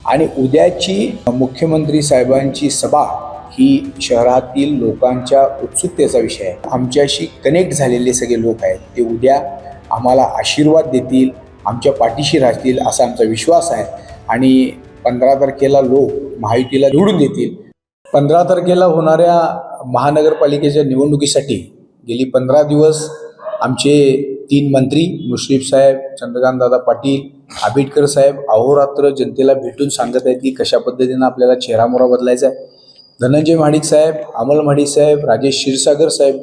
आणि उद्याची मुख्यमंत्री साहेबांची सभा ही शहरातील लोकांच्या उत्सुकतेचा विषय आहे. आमच्याशी कनेक्ट झालेले सगळे लोक आहेत, ते उद्या आम्हाला आशीर्वाद देतील, आमच्या पाठीशी राहतील असा आमचा विश्वास आहे. आणि 15 तारखेला लोक महायुतीला निवडून देतील. 15 तारखेला होणाऱ्या महानगरपालिकेच्या निवडणुकीसाठी गेली 15 दिवस आमचे 3 मंत्री मुश्रीफ साहेब, चंद्रकांतदादा पाटील, आंबेडकर साहेब अहोरात्र जनतेला भेटून सांगत आहेत की कशा पद्धतीनं आपल्याला चेहरामोहरा बदलायचा आहे. धनंजय महाडिक साहेब, अमल महाडिक साहेब, राजेश क्षीरसागर साहेब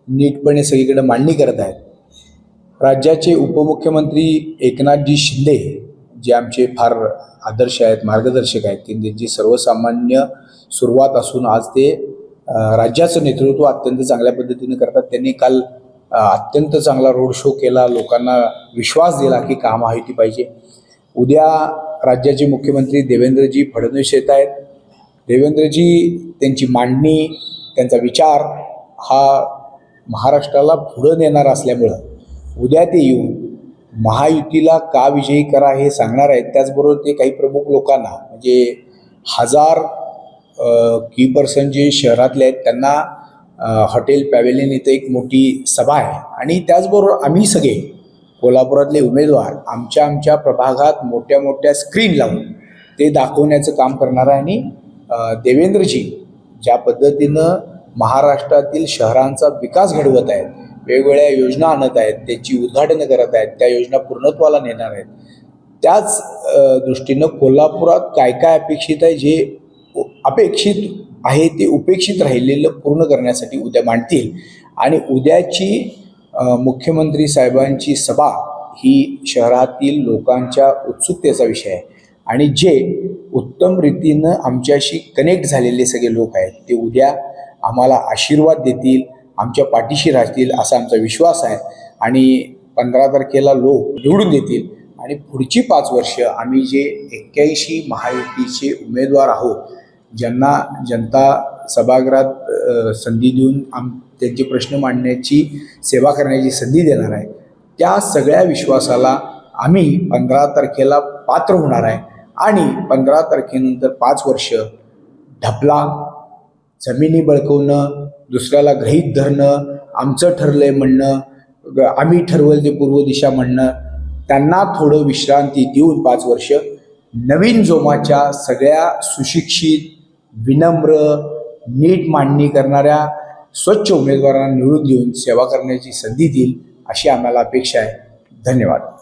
नीटपणे सगळीकडे मांडणी करत आहेत. राज्याचे उपमुख्यमंत्री एकनाथजी शिंदे जे आमचे फार आदर्श आहेत, मार्गदर्शक आहेत, की त्यांची सर्वसामान्य सुरुवात असून आज ते राज्याचं नेतृत्व अत्यंत चांगल्या पद्धतीने करतात. त्यांनी काल अत्यंत चांगला रोड शो केला, लोकांना विश्वास दिला की काम महायुती पाहिजे. उद्या राज्याचे मुख्यमंत्री देवेंद्रजी फडणवीस येत आहेत. देवेंद्रजी त्यांची मांडणी, त्यांचा विचार हा महाराष्ट्राला पुढं नेणार असल्यामुळं उद्या ते येऊन महायुतीला का विजयी करा हे सांगणार आहेत. त्याचबरोबर ते काही प्रमुख लोकांना म्हणजे 1000 की पर्सन जे शहरातले आहेत त्यांना हॉटेल पॅव्हेलियन इथं एक मोठी सभा आहे. आणि त्याचबरोबर आम्ही सगळे कोल्हापुरातले उमेदवार आमच्या प्रभागात मोठ्या मोठ्या स्क्रीन लावून ते दाखवण्याचं काम करणार आहे. आणि देवेंद्रजी ज्या पद्धतीनं महाराष्ट्रातील शहरांचा विकास घडवत आहेत, वेगवेगळ्या योजना आणत आहेत, त्याची उद्घाटनं करत आहेत, त्या योजना पूर्णत्वाला नेणार आहेत. त्याच दृष्टीनं कोल्हापुरात काय काय अपेक्षित आहे, जे अपेक्षित आहे ते उपेक्षित राहिलेलं पूर्ण करण्यासाठी उद्या मांडतील. आणि उद्याची मुख्यमंत्री साहेबांची सभा ही शहरातील लोकांच्या उत्सुकतेचा विषय आहे. आणि जे उत्तम रीतीनं आमच्याशी कनेक्ट झालेले सगळे लोक आहेत, ते उद्या आम्हाला आशीर्वाद देतील, आमच्या पाठीशी राहतील असा आमचा विश्वास आहे. आणि 15 तारखेला लोक निवडून देतील. आणि पुढची 5 वर्ष आम्ही जे 81 महायुतीचे उमेदवार आहोत, ज्यांना जनता सभागृहात संधी देऊन त्यांचे प्रश्न मांडण्याची, सेवा करण्याची संधी देणार आहे, त्या सगळ्या विश्वासाला आम्ही 15 तारखेला पात्र होणार आहे. आणि 15 तारखेनंतर 5 वर्ष ढपला, जमिनी बळकवणं, दुसऱ्याला गृहीत धरणं, आमचं ठरलंय म्हणणं, आम्ही ठरवलं ते पूर्व दिशा म्हणणं, त्यांना थोडं विश्रांती देऊन 5 वर्ष नवीन जोमाच्या सगळ्या सुशिक्षित, विनम्र, नीट मांडणी करणाऱ्या स्वच्छ उमेदवारांना निवडून देऊन सेवा करण्याची संधी देईल अशी आम्हाला अपेक्षा आहे. धन्यवाद.